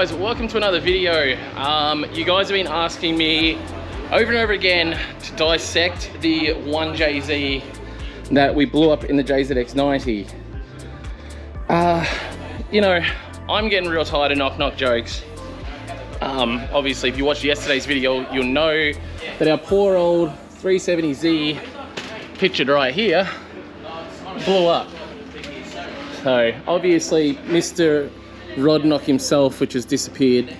guys, welcome to another video. You guys have been asking me over and over again to dissect the 1JZ that we blew up in the JZX90. You know, I'm getting real tired of knock jokes. Obviously, if you watched yesterday's video, you'll know that our poor old 370Z, pictured right here, blew up. So obviously Mr. Rodnock himself, which has disappeared,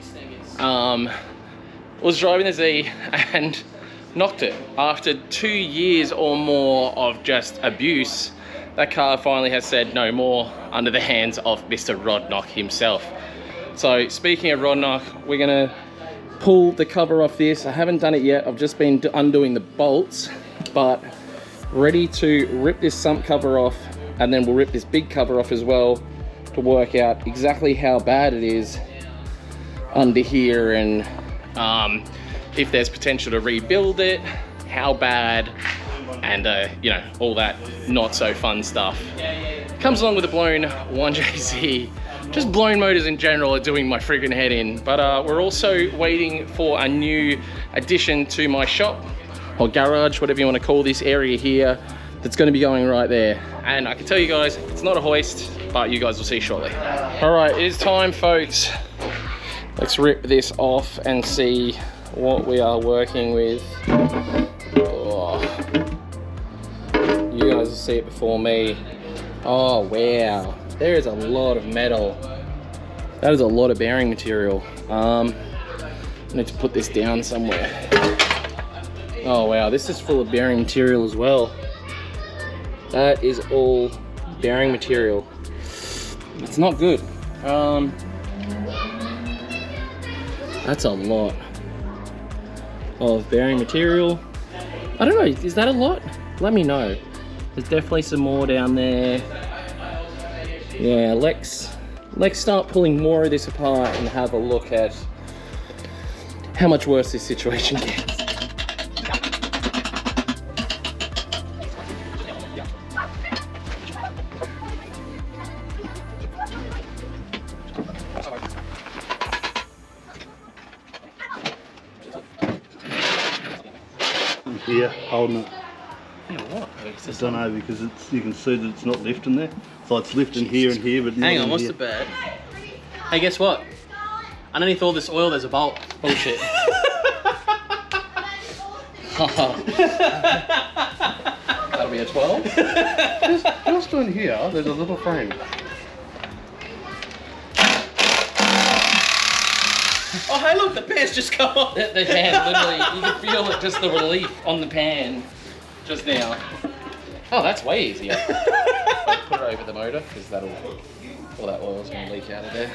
was driving the Z and knocked it. After 2 years or more of just abuse, that car finally has said no more under the hands of Mr. Rodnock himself. So speaking of Rodnock, we're gonna pull the cover off this. I haven't done it yet, I've just been undoing the bolts, but ready to rip this sump cover off, and then we'll rip this big cover off as well to work out exactly how bad it is under here, and if there's potential to rebuild it, how bad, and you know, all that not so fun stuff. Comes along with a blown 1JZ. Just blown motors in general are doing my friggin' head in, but we're also waiting for a new addition to my shop, or garage, whatever you want to call this area here, that's going to be going right there. And I can tell you guys, it's not a hoist, but you guys will see shortly. All right, it is time, folks. Let's rip this off and see what we are working with. Oh. You guys will see it before me. Oh, wow. There is a lot of metal. That is a lot of bearing material. I need to put this down somewhere. Oh, wow, this is full of bearing material as well. That is all bearing material. It's not good. That's a lot of bearing material. I don't know, is that a lot? Let me know. There's definitely some more down there. Yeah, let's start pulling more of this apart and have a look at how much worse this situation gets. Here, holding it. Yeah, what? I don't know, because you can see that it's not lifting there. So it's lifting here and here, but not hang on, what's here. the bad? Hey, guess what? Underneath all this oil, there's a bolt. Bullshit. That'll be a 12. Just on here, there's a little frame. Oh, hey, look, the pan's just come off. The pan, literally, you can feel it, just the relief on the pan just now. Oh, that's way easier. Put it over the motor, because all that oil's going to leak out of there.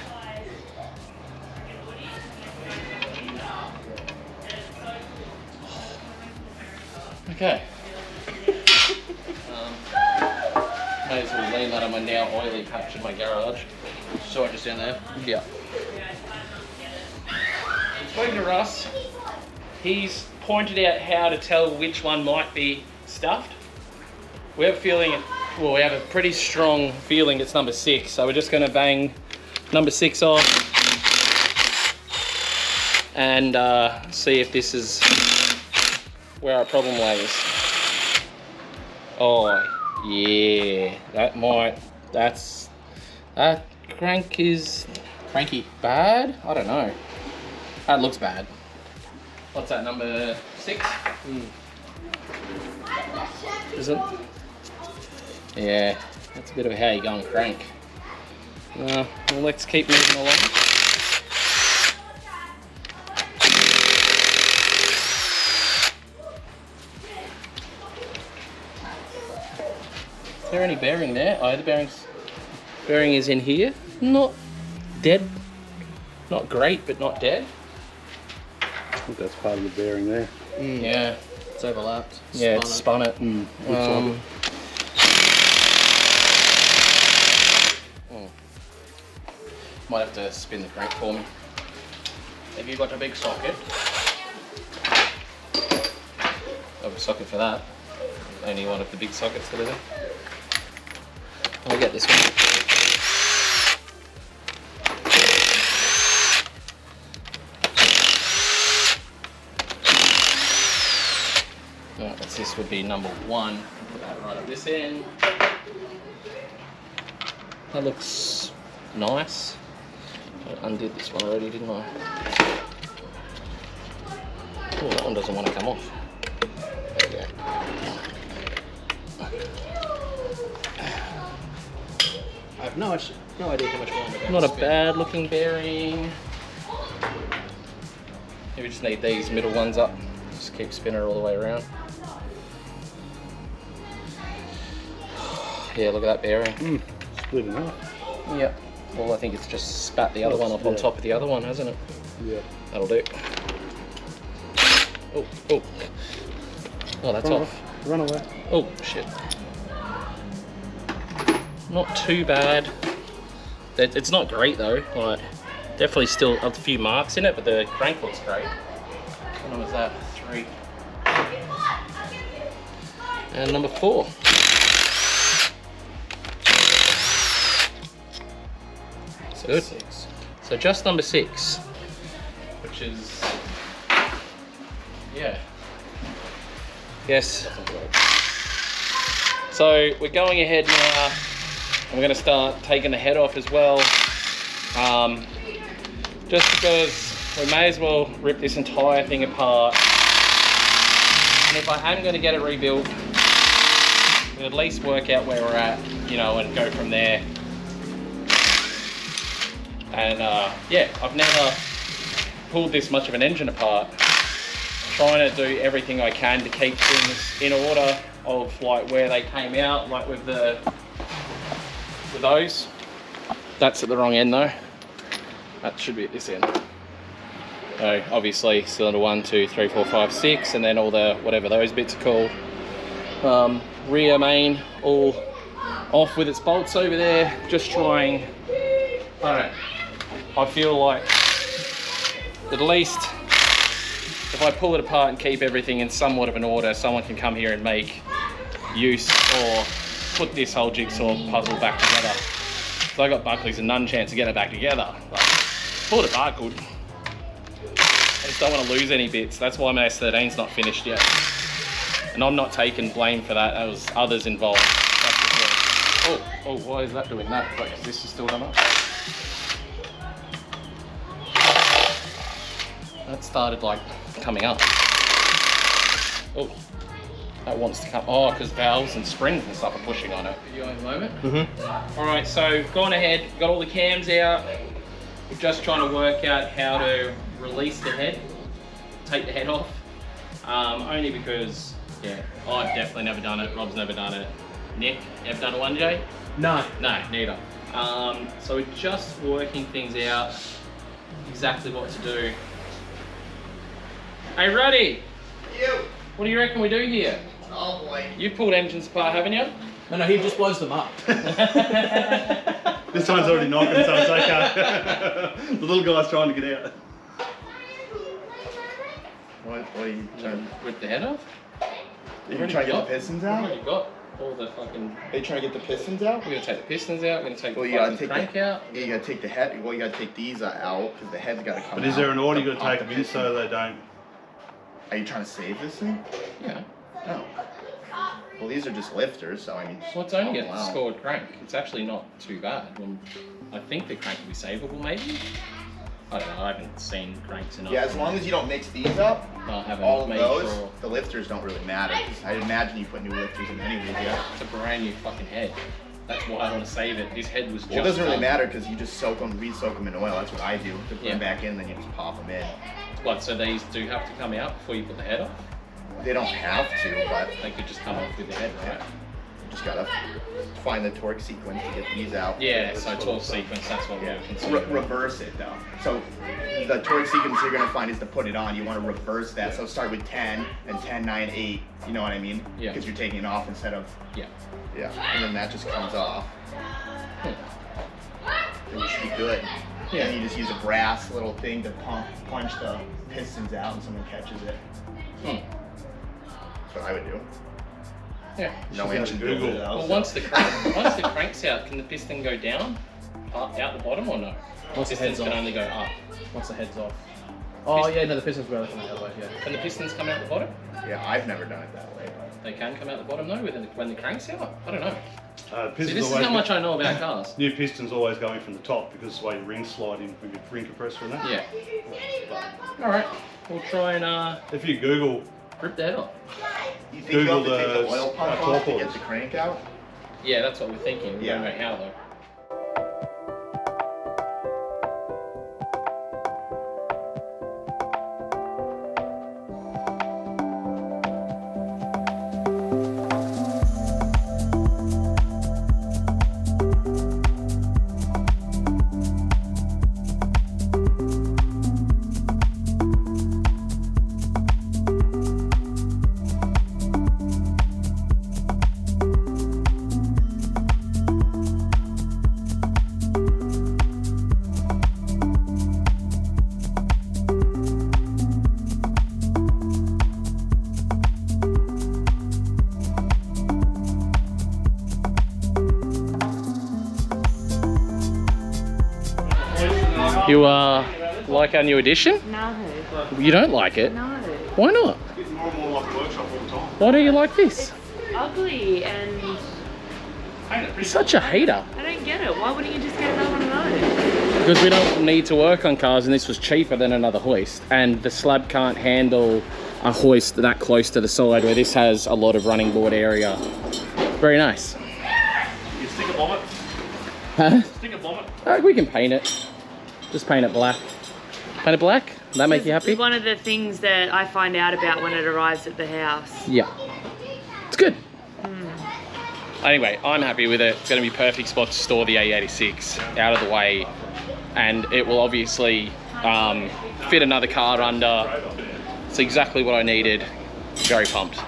Okay. May as well lean that on my now oily patch in my garage. So I just down there. Yeah. Spoken to Russ, he's pointed out how to tell which one might be stuffed. We have a feeling, well, we have a pretty strong feeling it's number 6, so we're just going to bang number 6 off and see if this is where our problem lays. Oh yeah, that crank is cranky. Bad? I don't know. That looks bad. What's that, number 6? Is it? Yeah, that's a bit of how you go and crank. Well, let's keep moving along. Is there any bearing there? Oh, the bearing is in here. Not dead. Not great, but not dead. I think that's part of the bearing there. Yeah. It's overlapped. Yeah, it's spun it. Might have to spin the crank for me. Have you got a big socket? I have a socket for that. Only one of the big sockets that are there. I'll get this one. Right, this would be number 1. Put that right at this end. That looks nice. I undid this one already, didn't I? Oh, that one doesn't want to come off. There we go. I have no idea how much more I'm about Not to a spin. bad looking bearing. We just need these middle ones up. Just keep spinning all the way around. Yeah, look at that bearing. Splitting up. Yep. Well, I think it's just spat the other one off on top of the other one, hasn't it? Yeah. That'll do. Oh, oh. Oh, that's Run off. Run away. Oh, shit. Not too bad. It's not great though. Like, definitely still a few marks in it, but the crank looks great. What number was that? 3. And number 4. So good. 6. So just number 6, which is, yeah. Yes. So we're going ahead now. I'm going to start taking the head off as well. Just because we may as well rip this entire thing apart. And if I am going to get it rebuilt, we'll at least work out where we're at, you know, and go from there. And yeah, I've never pulled this much of an engine apart. Trying to do everything I can to keep things in order of like where they came out, like with those. That's at the wrong end though. That should be at this end. So obviously cylinder 1, 2, 3, 4, 5, 6, and then all the whatever those bits are called. Rear main all off with its bolts over there. Just trying. I don't know. I feel like at least if I pull it apart and keep everything in somewhat of an order, someone can come here and make use or put this whole jigsaw puzzle back together. So I got Buckley's and none chance to get it back together. But pull it apart good. I just don't want to lose any bits. That's why my S13's not finished yet. And I'm not taking blame for that. There was others involved. That's just oh, why is that doing that? Because this is still done up. That started like coming up. Oh, that wants to come. Oh, because valves and springs and stuff are pushing on it. Video in a moment. Mm-hmm. All right, so gone ahead, got all the cams out. We're just trying to work out how to release the head, take the head off. Only because, yeah, I've definitely never done it. Rob's never done it. Nick, you ever done a 1J? No. No, neither. So we're just working things out, exactly what to do. Hey, Ruddy. You. What do you reckon we do here? Oh boy. You've pulled engines apart, haven't you? No, he just blows them up. This one's already knocking, so it's okay. The little guy's trying to get out. What are you trying? Rip the head off? Are you trying to get the pistons We've out? already got all the fucking... Are you trying to get the pistons out? We're going to take the pistons out, we're going to take Well, the you gotta fucking take crank out. Yeah, you gotta take the head. Well, you gotta take these out because the head's gotta come out. But is there an order you got to Off take the them in so they don't? Are you trying to save this thing? Yeah. No. Well, these are just lifters, so I mean. Well, it's only a wow. scored crank. It's actually not too bad. I think the crank will be savable, maybe? I don't know, I haven't seen cranks enough. Yeah, as long as you don't mix these up, I haven't all of made those, sure. the lifters don't really matter. 'Cause I imagine you put new lifters in anyways, yeah. It's a brand new fucking head. That's why I want to save it. This head was just Well, it doesn't really done. matter because you just soak them, re-soak them in oil. That's what I do. To put Yeah. them back in, then you just pop them in. What, so these do have to come out before you put the head off? They don't have to, but They could just come off with the head, right? you just gotta find the torque sequence to get these out. Yeah, so 12 sequence, that's what we're considering. Reverse it though. So the torque sequence you're gonna find is to put it on. You want to reverse that. So start with 10 and 10, 9, 8. You know what I mean? Yeah. Because you're taking it off instead of Yeah. and then that just comes off. And you should be good. Yeah. And you just use a brass little thing to punch the pistons out, and someone catches it. That's what I would do. Yeah. No engine Google build it it. out. Well, once the crank's out, can the piston go down, out the bottom, or no? Once the Pistons head's can off. only go up. Once the head's off. Oh yeah, no, the pistons were coming out of the way. Yeah. Can the pistons come out the bottom? Yeah, I've never done it that way. They can come out the bottom though when the crank's out? I don't know. See, Pistons this is always how much I know about cars. New pistons always going from the top because it's the way rings slide in with your ring compressor and that. Yeah. Alright, we'll try and If you Google rip the head off. You think you have to take the Google oil pump the off to top get oils. the crank out? Yeah, that's what we're thinking. We Yeah. don't know how though. You like our new addition? No. You don't like it? No. Why not? It's more and more like a workshop all the time. Why don't you like this? Ugly, and You're such a hater. I don't get it. Why wouldn't you just get another one of those? Because we don't need to work on cars and this was cheaper than another hoist. And the slab can't handle a hoist that close to the side where this has a lot of running board area. Very nice. You stick a bomb it. Huh? Stick a bomb it. We can paint it. Just paint it black. Paint it black? That make you happy? It's one of the things that I find out about when it arrives at the house. Yeah. It's good. Anyway, I'm happy with it. It's going to be perfect spot to store the A86 out of the way. And it will obviously fit another car under. It's exactly what I needed. Very pumped.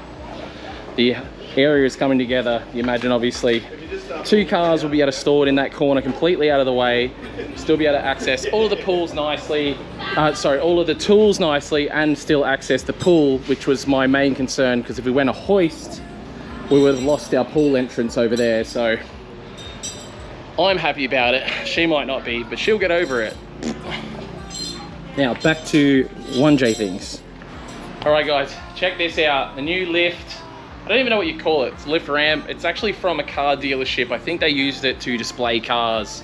The area is coming together. You imagine obviously 2 cars will be able to store it in that corner completely out of the way. Still be able to access all of the pools nicely. All of the tools nicely and still access the pool, which was my main concern because if we went a hoist, we would have lost our pool entrance over there. So I'm happy about it. She might not be, but she'll get over it. Now back to 1J things. All right guys, check this out. The new lift. I don't even know what you call it. It's lift ramp. It's actually from a car dealership. I think they used it to display cars.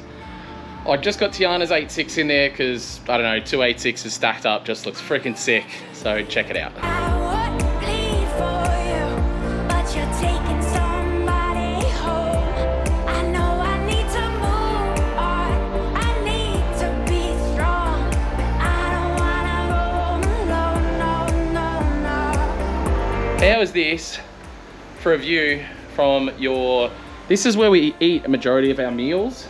I just got Tiana's 8.6 in there because, I don't know, 2 8.6s stacked up. Just looks freaking sick. So check it out. I would bleed for you, but you're taking somebody home. I know I need to move on. I need to be strong, but I don't wanna go alone. No. How is this for a view from your... This is where we eat a majority of our meals.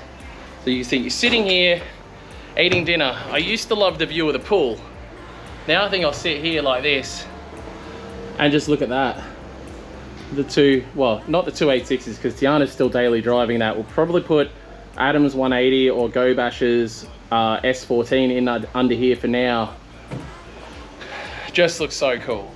So you see, you're sitting here eating dinner. I used to love the view of the pool. Now I think I'll sit here like this and just look at that. The two, well, not the 2 8.6s because Tiana's still daily driving that. We'll probably put Adam's 180 or Go Bash's S14 in under here for now. Just looks so cool.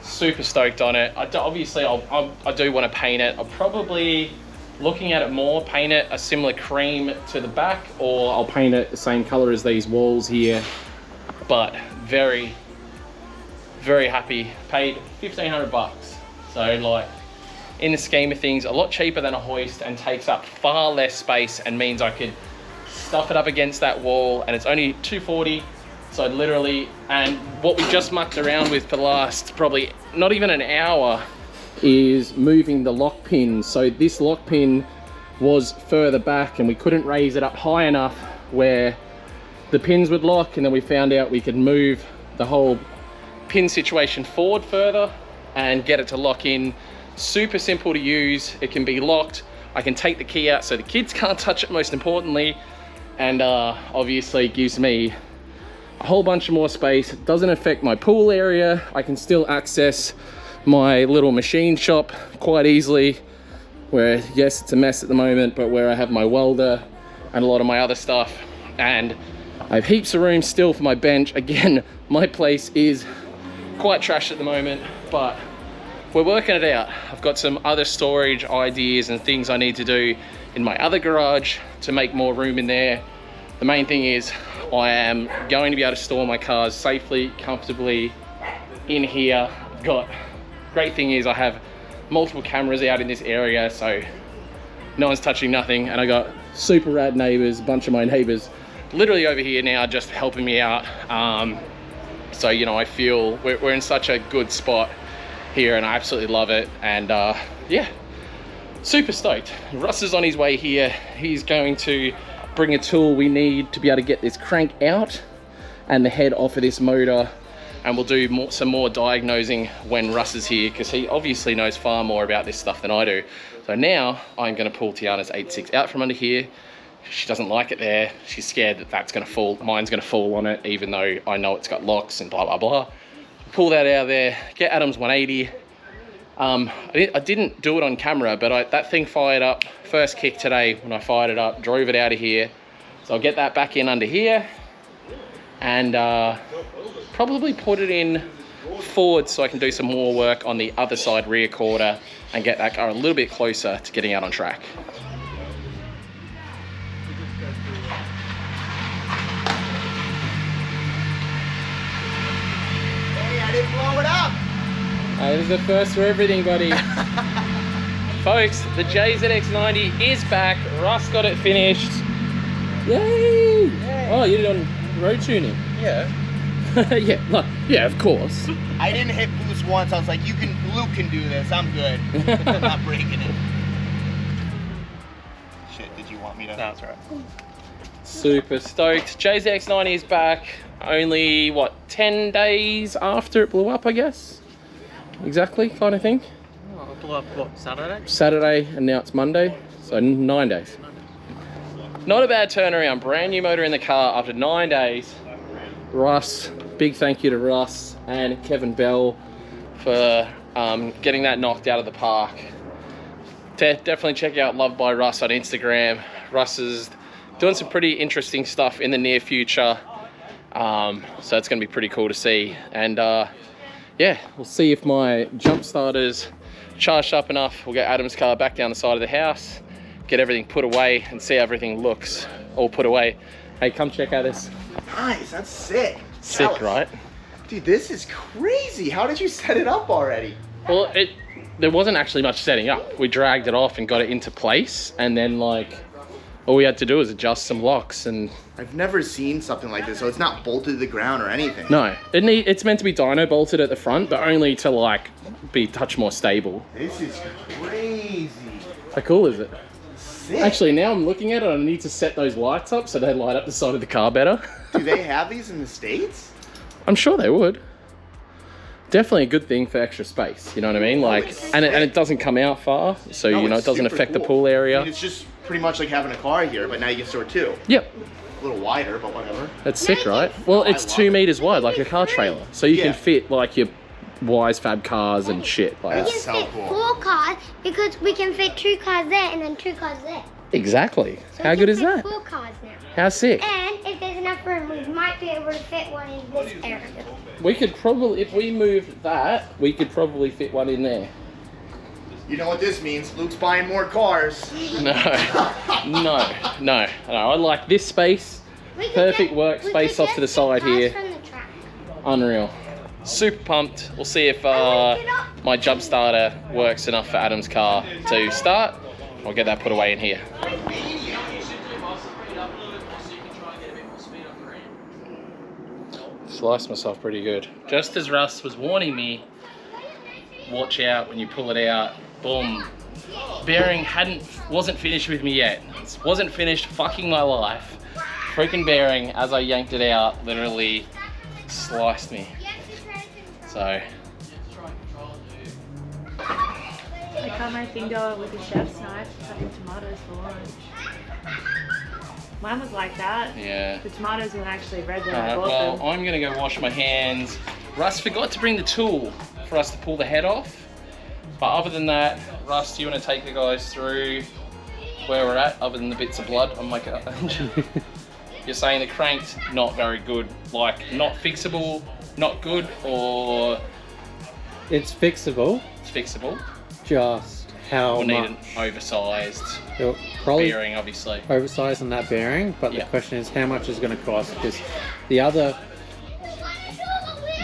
Super stoked on it. Obviously, I do want to paint it. I'll probably, looking at it more, paint it a similar cream to the back, or I'll paint it the same color as these walls here. But very, very happy. Paid 1,500 bucks. So like, in the scheme of things, a lot cheaper than a hoist and takes up far less space and means I could stuff it up against that wall, and it's only 240. So literally, and what we just mucked around with for the last probably not even an hour is moving the lock pin. So this lock pin was further back and we couldn't raise it up high enough where the pins would lock, and then we found out we could move the whole pin situation forward further and get it to lock in. Super simple to use. It can be locked. I can take the key out so the kids can't touch it, most importantly, and obviously it gives me a whole bunch of more space. It doesn't affect my pool area. I can still access my little machine shop quite easily, where yes, it's a mess at the moment, but where I have my welder and a lot of my other stuff. And I have heaps of room still for my bench. Again, my place is quite trash at the moment, but we're working it out. I've got some other storage ideas and things I need to do in my other garage to make more room in there. the main thing is I am going to be able to store my cars safely, comfortably in here. Great thing is I have multiple cameras out in this area, so no one's touching nothing, and I got super rad neighbors, a bunch of my neighbors literally over here now just helping me out. So, you know, I feel we're in such a good spot here, and I absolutely love it. And yeah, super stoked. Russ is on his way here. He's going to bring a tool we need to be able to get this crank out and the head off of this motor, and we'll do some more diagnosing when Russ is here, because he obviously knows far more about this stuff than I do. So now I'm going to pull Tiana's 86 out from under here. She doesn't like it there. She's scared that that's going to fall. Mine's going to fall on it, even though I know it's got locks and blah, blah, blah. Pull that out of there, get Adam's 180. I didn't do it on camera, but that thing fired up first kick today when I fired it up, drove it out of here. So I'll get that back in under here and probably put it in forward so I can do some more work on the other side rear quarter and get that car a little bit closer to getting out on track. Hey, I didn't blow it up. This is the first for everything, buddy. Folks, the JZX90 is back. Russ got it finished. Yay! Yay. Oh, you did it on road tuning? Yeah. Yeah, of course. I didn't hit boost once. I was like, Luke can do this. I'm good. I'm not breaking it. Shit, did you want me to? No, that's right. Super stoked. JZX90 is back. Only, what, 10 days after it blew up, I guess? Exactly, kind of thing. Oh, blew up what, Saturday? Saturday, and now it's Monday, so 9 days. Not a bad turnaround. Brand new motor in the car after 9 days. Russ, big thank you to Russ and Kevin Bell for getting that knocked out of the park. Definitely check out Loved by Russ on Instagram. Russ is doing some pretty interesting stuff in the near future, so it's going to be pretty cool to see. And yeah, we'll see if my jump starter's charged up enough. We'll get Adam's car back down the side of the house, get everything put away, and see how everything looks all put away. Hey, come check out this. Nice, that's sick. Sick, Jealous. right? Dude, this is crazy. How did you set it up already? Well, there wasn't actually much setting up. We dragged it off and got it into place, and then like all we had to do was adjust some locks. And I've never seen something like this, so it's not bolted to the ground or anything. no, it's meant to be dyno bolted at the front, but only to like be a touch more stable. This is crazy. How cool is it? Sick. Actually, now I'm looking at it, I need to set those lights up so they light up the side of the car better. Do they have these in the States? I'm sure they would. Definitely a good thing for extra space, you know what I mean? Like, and it doesn't come out far, so No, you know, it it's doesn't super affect the cool. pool area. I mean, it's just pretty much like having a car here, but now you can store two. Yep. A little wider, but whatever. That's sick, right? Well, it's 2 meters wide, like a car trailer. So you Yeah. can fit like your Wise Fab cars and shit. Like That's We so can fit cool. 4 cars because we can fit 2 cars there and then 2 cars there. exactly. So How we good can is fit that? 4 cars now. How sick. And if there's enough room, we might be able to fit one in this area. We could probably, if we moved that, we could probably fit one in there. You know what this means? Luke's buying more cars. No, no. I like this space. We could Perfect get- work we space could off to the just get side cars here. from the track. Unreal. Super pumped. We'll see if my jump starter works enough for Adam's car to start. I'll get that put away in here. Sliced myself pretty good. Just as Russ was warning me, watch out when you pull it out. Boom. Bearing wasn't finished with me yet. It wasn't finished fucking my life. Freaking bearing, as I yanked it out, literally sliced me. So I cut my finger with a chef's knife cutting tomatoes for lunch. Mine was like that. yeah. The tomatoes weren't actually red when I Alright, bought well, them. I'm gonna go wash my hands. Russ forgot to bring the tool for us to pull the head off. But other than that, Russ, do you want to take the guys through where we're at, other than the bits of blood on my car? You're saying the crank's not very good, like not fixable, not good, or It's fixable, it's fixable? just how Or need an much? oversized? It'll probably bearing, obviously. oversized on that bearing, but Yeah. the question is how much is it going to cost? Because the other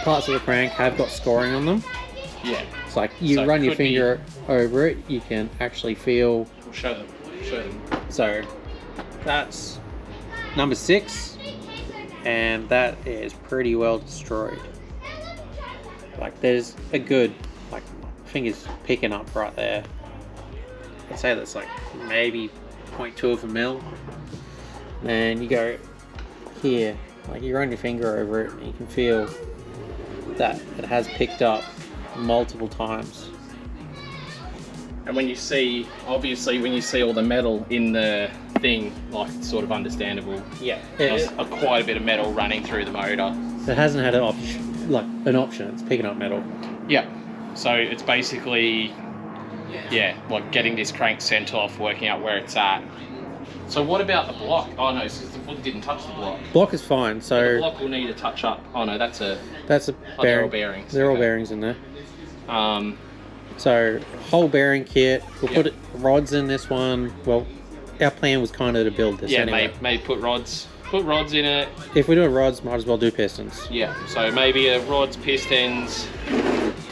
parts of the crank have got scoring on them. Yeah. It's like you So it run your could be- finger over it, you can actually feel. We'll show them. So that's number 6, and that is pretty well destroyed. Like there's a good, like my finger's picking up right there. I'd say that's like maybe 0.2 of a mil. And you go here, like you run your finger over it, and you can feel that it has picked up multiple times. And when you see, obviously, when you see all the metal in the thing, like it's sort of understandable. Yeah, There's quite a bit of metal running through the motor. it hasn't had an option. It's picking up metal. Yeah. So it's basically, yeah, like getting this crank sent off, working out where it's at. So what about the block? Oh no, it didn't touch the block. Block is fine. The So block will need a touch up. Oh no, that's a that's a Oh, they're all bearing. bearings. They're all Okay. bearings in there. um. So whole bearing kit. We'll Yeah. put rods in this one. Well, our plan was kind of to build this Yeah, anyway. maybe put rods in it. If we do rods, might as well do pistons. Yeah, so maybe a rods, pistons.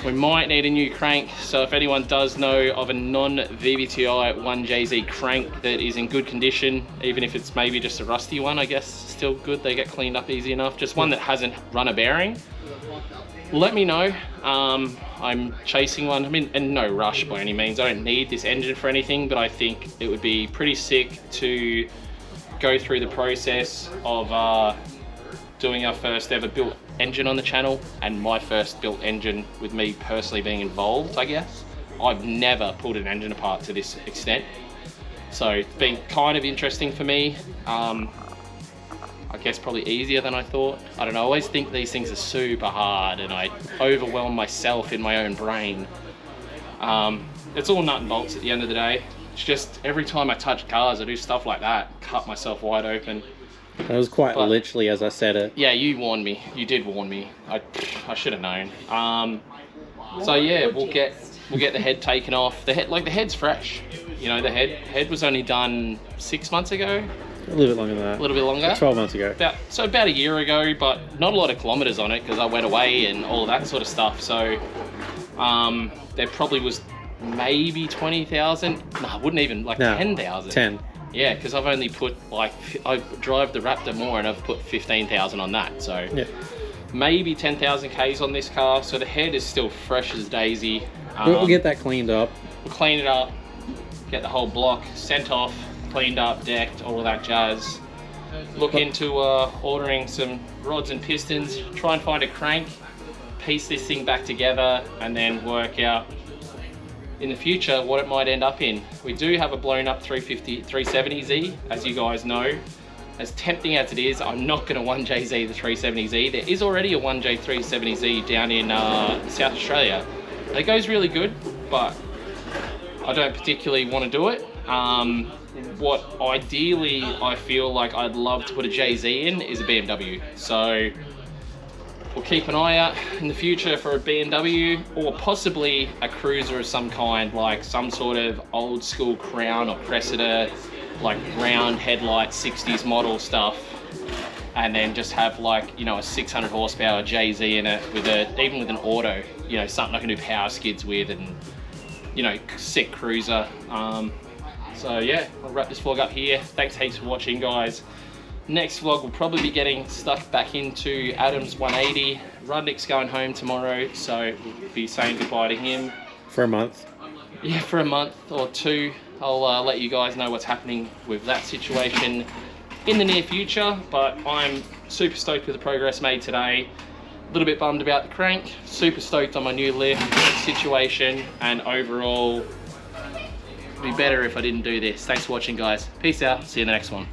We might need a new crank, so if anyone does know of a non-VVTi 1JZ crank that is in good condition, even if it's maybe just a rusty one, I guess still good, they get cleaned up easy enough, just one that hasn't run a bearing, let me know. I'm chasing one. I mean, and no rush by any means. I don't need this engine for anything, but I think it would be pretty sick to go through the process of doing our first ever built engine on the channel, and my first built engine with me personally being involved, I guess. I've never pulled an engine apart to this extent, so it's been kind of interesting for me. I guess probably easier than I thought. I don't know, I always think these things are super hard and I overwhelm myself in my own brain. It's all nut and bolts at the end of the day. It's just every time I touch cars, I do stuff like that, cut myself wide open. That was quite But- literally as I said it. Yeah, you warned me. You did warn me. I should have known. So yeah, we'll get the head taken off. The head's fresh. You know, the head was only done 6 months ago, A little bit longer than that. a little bit longer. 12 months ago. About a year ago, but not a lot of kilometers on it because I went away and all that sort of stuff. So there probably was maybe 20,000. No, wouldn't even, like No, 10,000. 10. Yeah, because I've only put I drive the Raptor more and I've put 15,000 on that. So Yeah. maybe 10,000 Ks on this car. So the head is still fresh as daisy. We'll get that cleaned up. We'll clean it up, get the whole block sent off, cleaned up, decked, all of that jazz. Look into ordering some rods and pistons, try and find a crank, piece this thing back together, and then work out in the future what it might end up in. We do have a blown up 370Z, as you guys know. As tempting as it is, I'm not going to 1JZ the 370Z. There is already a 1J 370Z down in South Australia. It goes really good, but I don't particularly want to do it. What ideally I feel like I'd love to put a JZ in is a BMW. So we'll keep an eye out in the future for a BMW or possibly a cruiser of some kind, like some sort of old school Crown or Cressida, like round headlight 60s model stuff, and then just have like, you know, a 600 horsepower JZ in it with even with an auto, you know, something I can do power skids with, and you know, sick cruiser. So yeah, I'll wrap this vlog up here. Thanks heaps for watching, guys. Next vlog will probably be getting stuck back into Adam's 180. Rudnick's going home tomorrow, so we'll be saying goodbye to him. For a month. Yeah, for a month or two. I'll let you guys know what's happening with that situation in the near future, but I'm super stoked with the progress made today. A little bit bummed about the crank, super stoked on my new lift situation, and overall, it'd be better if I didn't do this. Thanks for watching, guys. Peace out, see you in the next one.